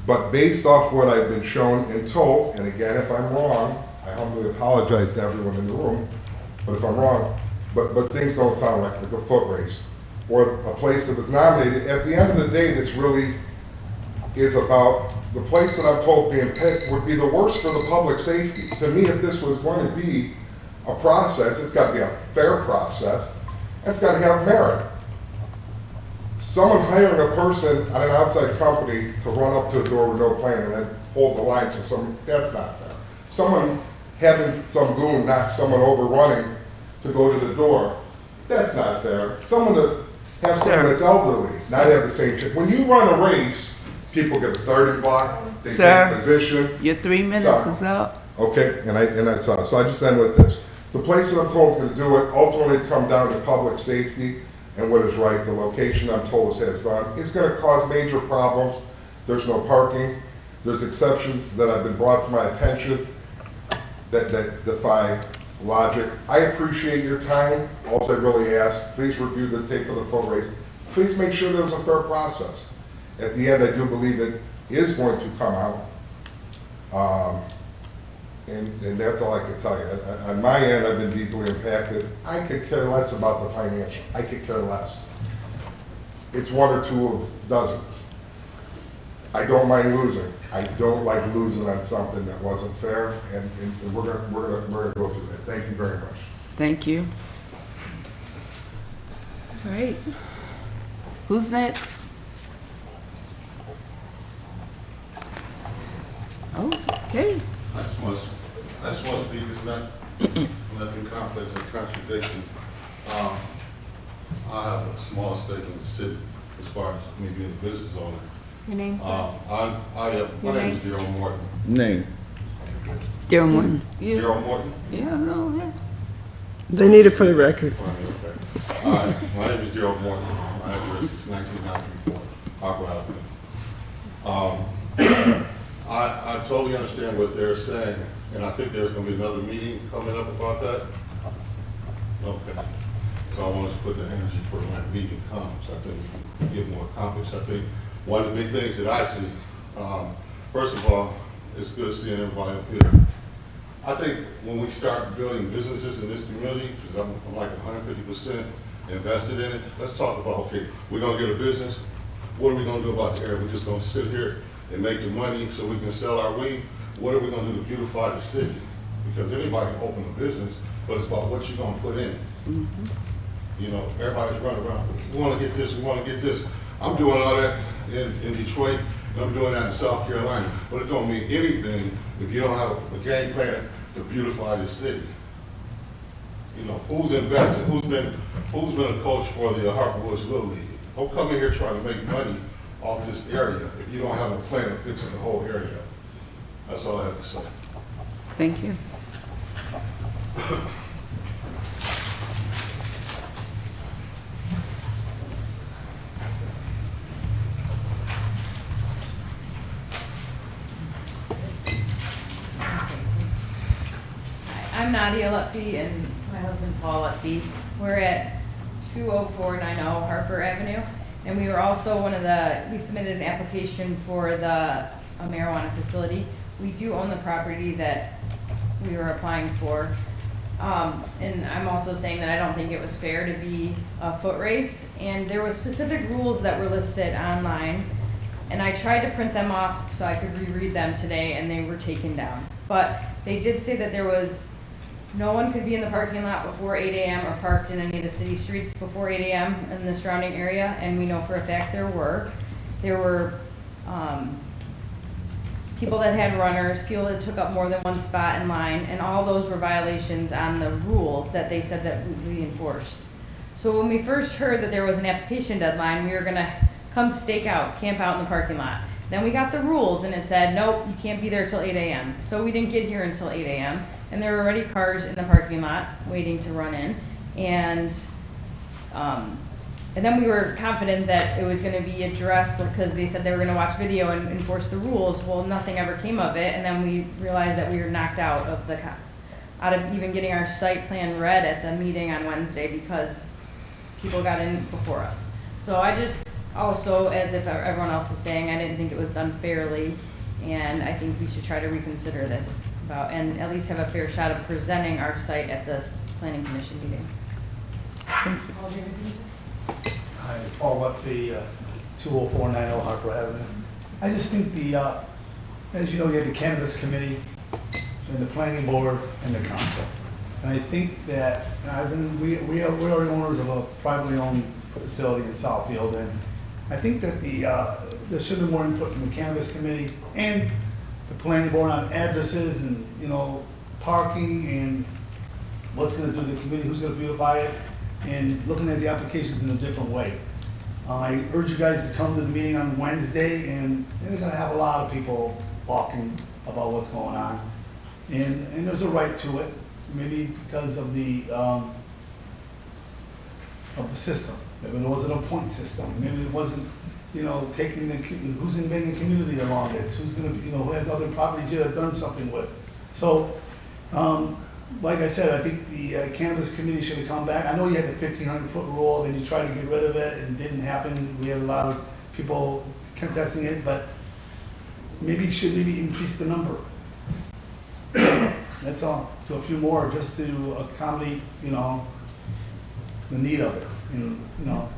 Speaker 14: but based off what I've been shown and told, and again, if I'm wrong, I humbly apologize to everyone in the room. But if I'm wrong, but things don't sound like a foot race or a place that was nominated. At the end of the day, this really is about the place that I'm told being picked would be the worst for the public safety. To me, if this was going to be a process, it's got to be a fair process, and it's got to have merit. Someone hiring a person at an outside company to run up to a door with no plan and then hold the line to someone, that's not fair. Someone having some goon knock someone over running to go to the door, that's not fair. Someone to Have
Speaker 1: Sir.
Speaker 14: someone that's elderly, not have the same, when you run a race, people get the starting block, they
Speaker 1: Sir.
Speaker 14: take position.
Speaker 1: Your 3 minutes
Speaker 14: Sorry.
Speaker 1: is up.
Speaker 14: Okay, and that's all. So I just end with this. The place that I'm told is gonna do it, ultimately come down to public safety and what is right. The location I'm told has done, it's gonna cause major problems. There's no parking. There's exceptions that have been brought to my attention that defy logic. I appreciate your time. Also, I really ask, please review the tape of the foot race. Please make sure there was a fair process. At the end, I do believe it is going to come out. And that's all I can tell you. On my end, I've been deeply impacted. I could care less about the financial. I could care less. It's one or two of dozens. I don't mind losing. I don't like losing on something that wasn't fair, and we're gonna go through that. Thank you very much.
Speaker 1: Thank you. All right. Who's next? Okay.
Speaker 15: I just want to speak, it's not be conflict or contradiction. I have a small stake in the city as far as me being a business owner.
Speaker 3: Your name, sir?
Speaker 15: My name is Daryl Morton.
Speaker 6: Name?
Speaker 2: Daryl Morton.
Speaker 15: Daryl Morton?
Speaker 1: Yeah, no, yeah.
Speaker 5: They need it for the record.
Speaker 15: My name is Daryl Morton. My address is 1994 Harper Avenue. I totally understand what they're saying, and I think there's going to be another meeting coming up about that. Okay. So I want to put the energy for when that meeting comes. I think we can get more accomplished. I think one of the big things that I see, first of all, it's good seeing everybody up here. I think when we start building businesses in this community, because I'm like 150% invested in it, let's talk about, okay, we're going to get a business. What are we going to do about the area? We're just going to sit here and make the money so we can sell our weed. What are we going to do to beautify the city? Because anybody can open a business, but it's about what you're going to put in it. You know, everybody's running around. We want to get this, we want to get this. I'm doing all that in Detroit, and I'm doing that in South Carolina. But it don't mean anything if you don't have a game plan to beautify the city. You know, who's invested? Who's been a coach for the Harper Woods Little League? Don't come in here trying to make money off this area if you don't have a plan of fixing the whole area. That's all I have to say.
Speaker 1: Thank you.
Speaker 16: I'm Nadia Lutfi and my husband Paul Lutfi. We're at 20490 Harper Avenue, and we were also we submitted an application for a marijuana facility. We do own the property that we were applying for. And I'm also saying that I don't think it was fair to be a foot race, and there were specific rules that were listed online, and I tried to print them off so I could reread them today, and they were taken down. But they did say that no one could be in the parking lot before 8 a.m. or parked in any of the city streets before 8 a.m. in the surrounding area, and we know for a fact there were. There were people that had runners, people that took up more than one spot in line, and all those were violations on the rules that they said that we enforced. So when we first heard that there was an application deadline, we were gonna come stake out, camp out in the parking lot. Then we got the rules and it said, nope, you can't be there till 8 a.m. So we didn't get here until 8 a.m. and there were already cars in the parking lot waiting to run in. And then we were confident that it was gonna be addressed because they said they were gonna watch video and enforce the rules. Well, nothing ever came of it, and then we realized that we were knocked out of even getting our site plan read at the meeting on Wednesday because people got in before us. So I just also, as if everyone else is saying, I didn't think it was done fairly, and I think we should try to reconsider this and at least have a fair shot of presenting our site at this planning commission meeting.
Speaker 17: Hi, Paul Lutfi, 20490 Harper Avenue. I just think as you know, you have the cannabis committee and the planning board and the council. And I think that we are owners of a privately owned facility in Southfield, and I think that there should be more input from the cannabis committee and the planning board on addresses and, you know, parking and what's going to do to the community, who's going to beautify it. and looking at the applications in a different way. I urge you guys to come to the meeting on Wednesday, and we're gonna have a lot of people talking about what's going on. And there's a right to it, maybe because of the system. Maybe it wasn't a point system, maybe it wasn't, you know, taking the, who's in the community along this, who's gonna, you know, who has other properties here that done something with. So, like I said, I think the cannabis committee should have come back. I know you had the 1,500-foot rule, then you tried to get rid of it, and it didn't happen. We had a lot of people contesting it, but maybe you should increase the number. That's all, to a few more, just to accommodate, you know, the need of it, you know.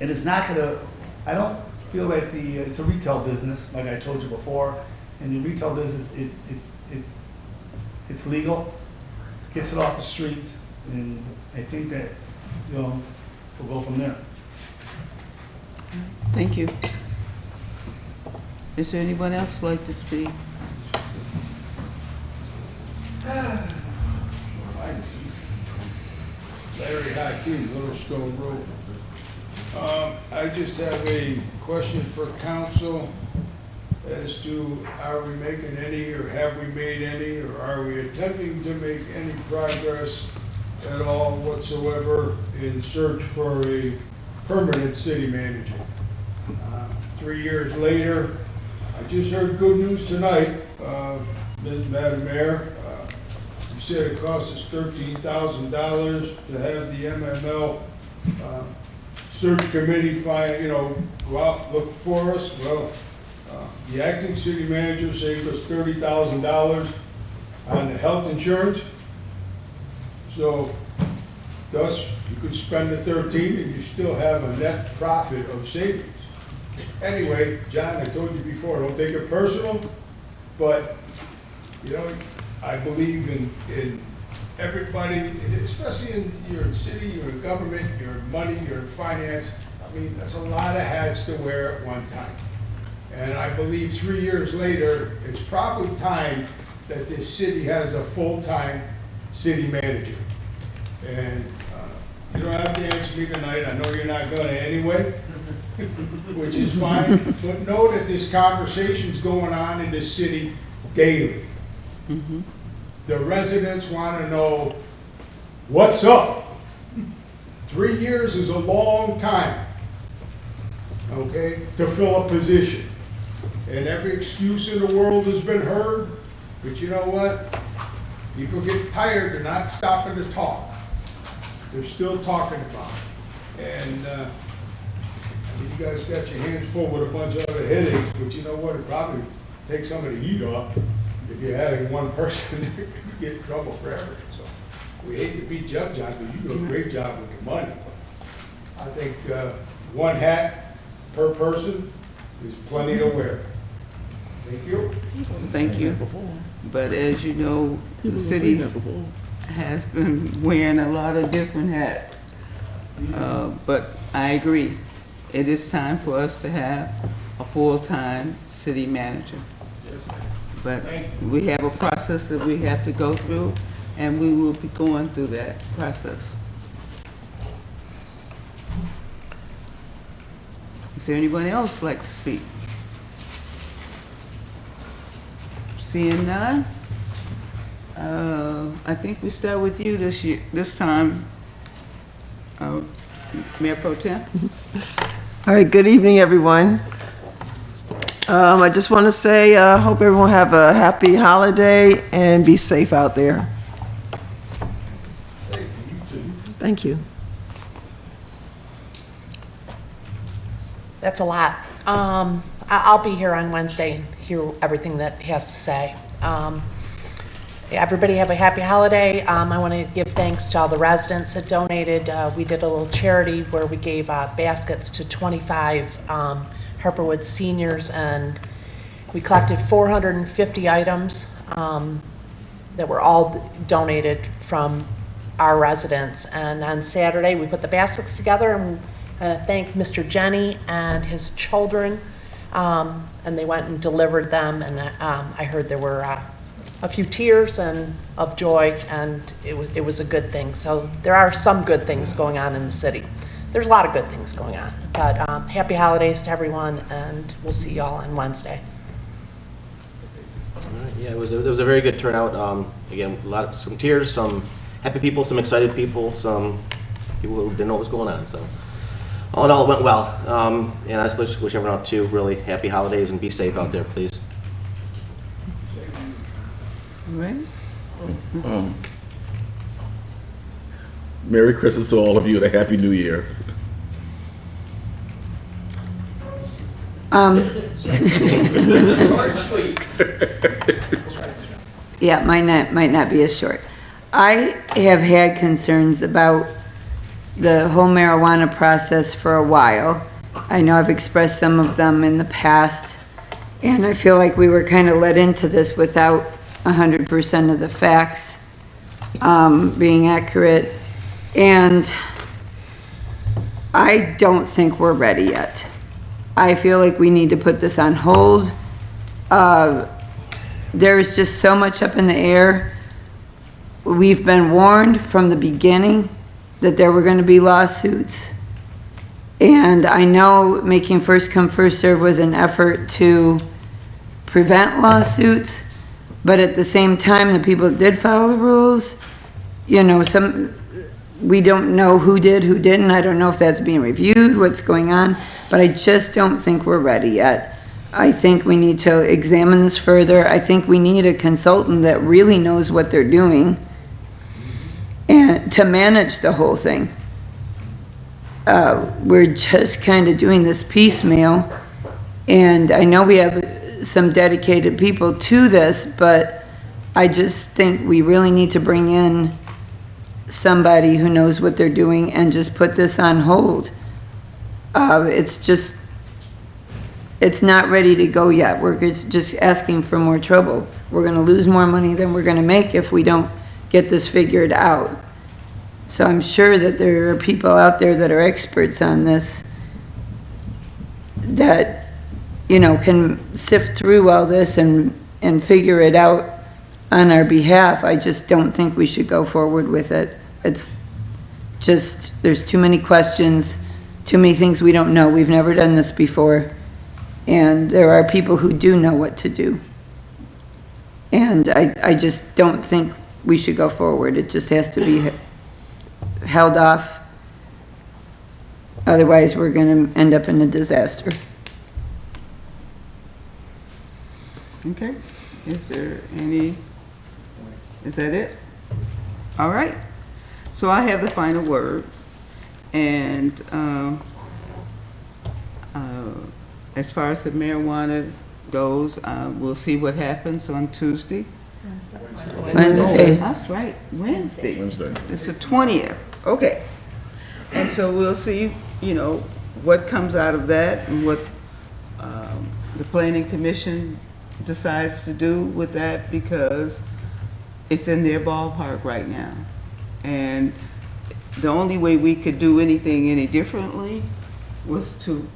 Speaker 17: And it's not gonna, I don't feel like it's a retail business, like I told you before, and the retail business, it's legal, gets it off the streets, and I think that, you know, we'll go from there.
Speaker 1: Thank you. Is there anyone else who'd like to speak?
Speaker 11: Larry Hakeem, Little Stone Road. I just have a question for council as to, are we making any, or have we made any, or are we attempting to make any progress at all whatsoever in search for a permanent city manager? 3 years later, I just heard good news tonight, Madam Mayor. You said it cost us $13,000 to have the MML search committee go out, look for us. Well, the acting city manager saved us $30,000 on the health insurance. So thus, you could spend the 13 and you still have a net profit of savings. Anyway, John, I told you before, don't take it personal, but, you know, I believe in everybody, especially you're in city, you're in government, you're in money, you're in finance. I mean, that's a lot of hats to wear at one time. And I believe 3 years later, it's probably time that this city has a full-time city manager. And you don't have to answer me tonight, I know you're not gonna anyway, which is fine, but know that this conversation's going on in the city daily. The residents want to know what's up. 3 years is a long time, okay, to fill a position. And every excuse in the world has been heard, but you know what? People get tired, they're not stopping to talk. They're still talking about it. And you guys got your hands full with a bunch of other headaches, but you know what? It probably takes some of the heat off. If you're having one person, you get in trouble forever. So we hate to beat you up, John, but you do a great job with your money. I think one hat per person is plenty to wear. Thank you.
Speaker 1: Thank you. But as you know, the city has been wearing a lot of different hats. But I agree, it is time for us to have a full-time city manager. But we have a process that we have to go through, and we will be going through that process. Is there anyone else like to speak? Seeing none, I think we start with you this time, Mayor Pro Tem.
Speaker 5: All right, good evening, everyone. I just want to say, hope everyone have a happy holiday and be safe out there. Thank you.
Speaker 9: That's a lot. I'll be here on Wednesday and hear everything that he has to say. Everybody have a happy holiday. I want to give thanks to all the residents that donated. We did a little charity where we gave baskets to 25 Harperwood seniors, and we collected 450 items that were all donated from our residents. And on Saturday, we put the baskets together and thanked Mr. Jenny and his children, and they went and delivered them, and I heard there were a few tears and of joy, and it was a good thing. So there are some good things going on in the city. There's a lot of good things going on, but happy holidays to everyone, and we'll see y'all on Wednesday.
Speaker 18: All right, yeah, it was a very good turnout. Again, some tears, some happy people, some excited people, some people who didn't know what was going on. So all in all, it went well. And I just wish everyone out too really happy holidays and be safe out there, please.
Speaker 1: Right?
Speaker 6: Merry Christmas to all of you and a Happy New Year.
Speaker 2: Yeah, might not be as short. I have had concerns about the whole marijuana process for a while. I know I've expressed some of them in the past, and I feel like we were kind of led into this without 100% of the facts being accurate. And I don't think we're ready yet. I feel like we need to put this on hold. There's just so much up in the air. We've been warned from the beginning that there were going to be lawsuits. And I know making first come, first serve was an effort to prevent lawsuits, but at the same time, the people that did follow the rules, you know, we don't know who did, who didn't. I don't know if that's being reviewed, what's going on, but I just don't think we're ready yet. I think we need to examine this further. I think we need a consultant that really knows what they're doing and to manage the whole thing. We're just kind of doing this piecemeal, and I know we have some dedicated people to this, but I just think we really need to bring in somebody who knows what they're doing and just put this on hold. It's not ready to go yet. We're just asking for more trouble. We're gonna lose more money than we're gonna make if we don't get this figured out. So I'm sure that there are people out there that are experts on this that, you know, can sift through all this and figure it out on our behalf. I just don't think we should go forward with it. It's just, there's too many questions, too many things we don't know. We've never done this before. And there are people who do know what to do. And I just don't think we should go forward. It just has to be held off. Otherwise, we're going to end up in a disaster.
Speaker 1: Okay. Is that it? All right. So I have the final word. And as far as the marijuana goes, we'll see what happens on Tuesday.
Speaker 2: Wednesday.
Speaker 1: That's right, Wednesday. It's the 20th. Okay. And so we'll see, you know, what comes out of that and what the planning commission decides to do with that, because it's in their ballpark right now. And the only way we could do anything any differently was to,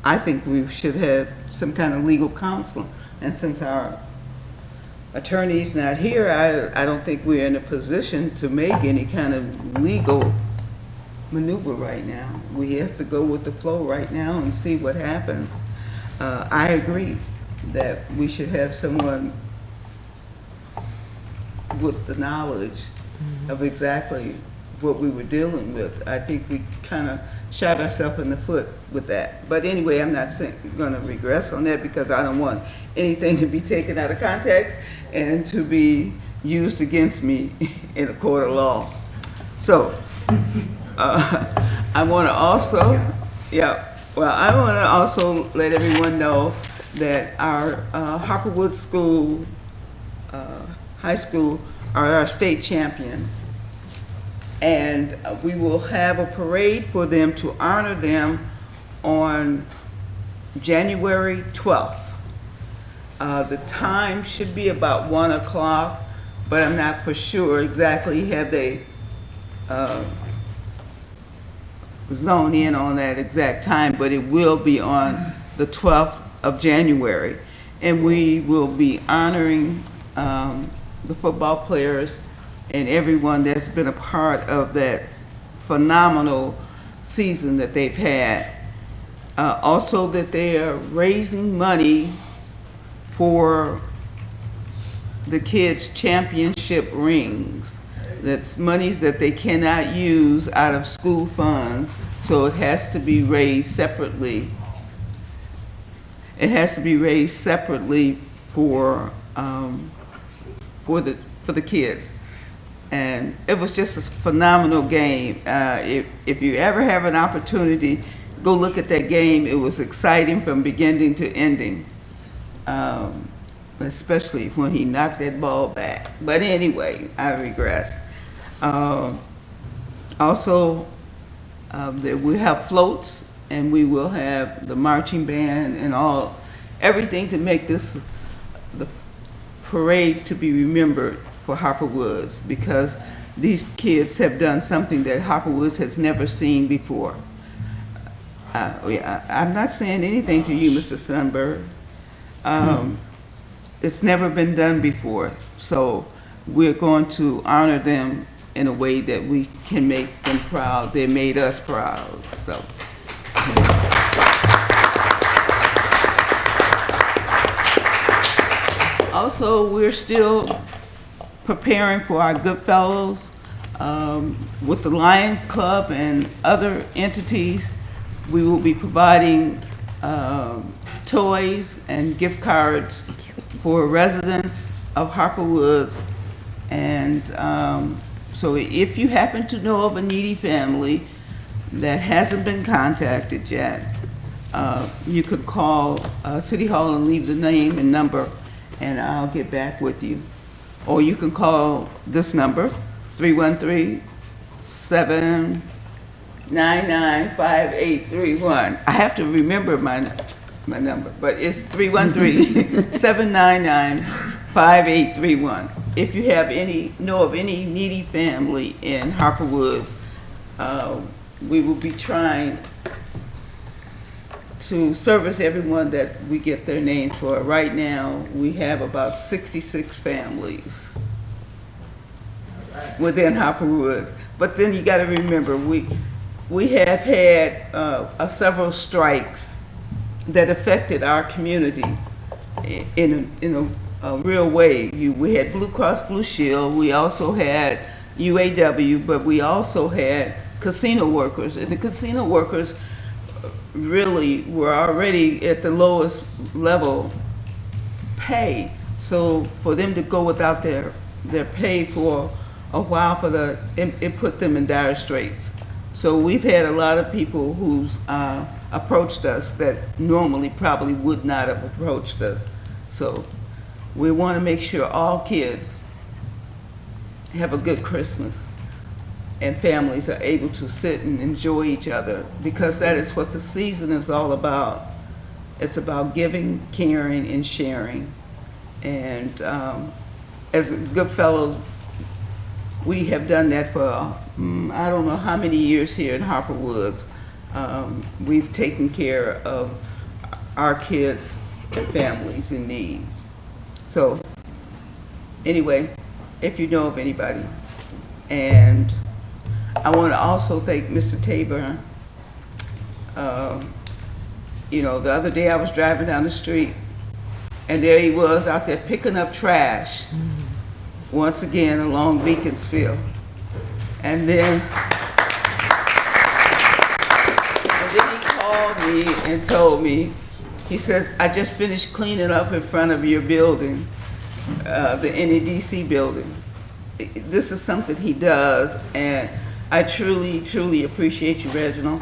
Speaker 1: I think we should have some kind of legal counsel. And since our attorney's not here, I don't think we're in a position to make any kind of legal maneuver right now. We have to go with the flow right now and see what happens. I agree that we should have someone with the knowledge of exactly what we were dealing with. I think we kind of shot ourselves in the foot with that. But anyway, I'm not going to regress on that, because I don't want anything to be taken out of context and to be used against me in a court of law. So I want to also, I want to also let everyone know that our Harperwood School, High School, are our state champions. And we will have a parade for them to honor them on January 12th. The time should be about 1 o'clock, but I'm not for sure exactly have they zoned in on that exact time, but it will be on the 12th of January. and we will be honoring the football players and everyone that's been a part of that phenomenal season that they've had. Also that they are raising money for the kids' championship rings. That's monies that they cannot use out of school funds, so it has to be raised separately. It has to be raised separately for the kids. And it was just a phenomenal game. If you ever have an opportunity, go look at that game. It was exciting from beginning to ending, especially when he knocked that ball back. But anyway, I regress. Also, that we have floats, and we will have the marching band and everything to make this the parade to be remembered for Harper Woods, because these kids have done something that Harper Woods has never seen before. I'm not saying anything to you, Mr. Sunberg. It's never been done before, so we're going to honor them in a way that we can make them proud. They made us proud, so. Also, we're still preparing for our Goodfellows with the Lions Club and other entities. We will be providing toys and gift cards for residents of Harper Woods. And so if you happen to know of a needy family that hasn't been contacted yet, you could call City Hall and leave the name and number, and I'll get back with you. Or you can call this number, 313-799-5831. I have to remember my number, but it's 313-799-5831. If you know of any needy family in Harper Woods, we will be trying to service everyone that we get their names for. Right now, we have about 66 families within Harper Woods. But then you got to remember, we have had several strikes that affected our community in a real way. We had Blue Cross Blue Shield. We also had UAW, but we also had casino workers, and the casino workers really were already at the lowest level pay. So for them to go without their pay for a while, it put them in dire straits. So we've had a lot of people who's approached us that normally probably would not have approached us. So we want to make sure all kids have a good Christmas and families are able to sit and enjoy each other, because that is what the season is all about. It's about giving, caring, and sharing. And as Goodfellows, we have done that for I don't know how many years here in Harper Woods. We've taken care of our kids and families in need. So anyway, if you know of anybody. And I want to also thank Mr. Tabor. The other day I was driving down the street, and there he was out there picking up trash, once again along Beaconsfield. And then he called me and told me, he says, I just finished cleaning up in front of your building, the NEDC building. This is something he does, and I truly, truly appreciate you, Reginald.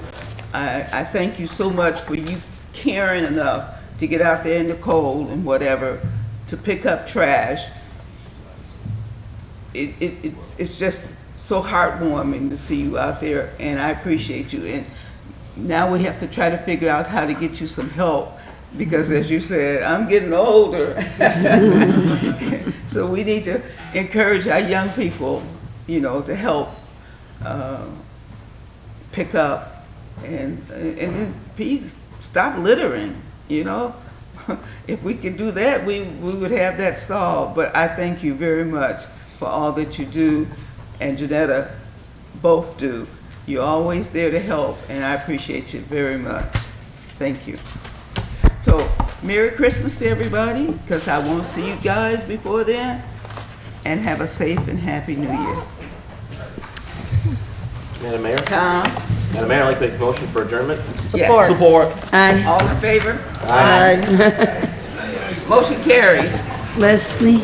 Speaker 1: I thank you so much for you caring enough to get out there in the cold and whatever to pick up trash. It's just so heartwarming to see you out there, and I appreciate you. And now we have to try to figure out how to get you some help, because as you said, I'm getting older. So we need to encourage our young people, to help pick up and then please stop littering, if we could do that, we would have that solved. But I thank you very much for all that you do, and Janetta both do. You're always there to help, and I appreciate you very much. Thank you. So, Merry Christmas to everybody, because I won't see you guys before then, and have a safe and happy New Year.
Speaker 18: Madam Mayor?
Speaker 1: Tom?
Speaker 18: Madam Mayor, I'd like to make a motion for adjournment.
Speaker 1: Support.
Speaker 18: Support.
Speaker 2: Aye.
Speaker 1: All in favor?
Speaker 18: Aye.
Speaker 1: Motion carries.
Speaker 2: Leslie?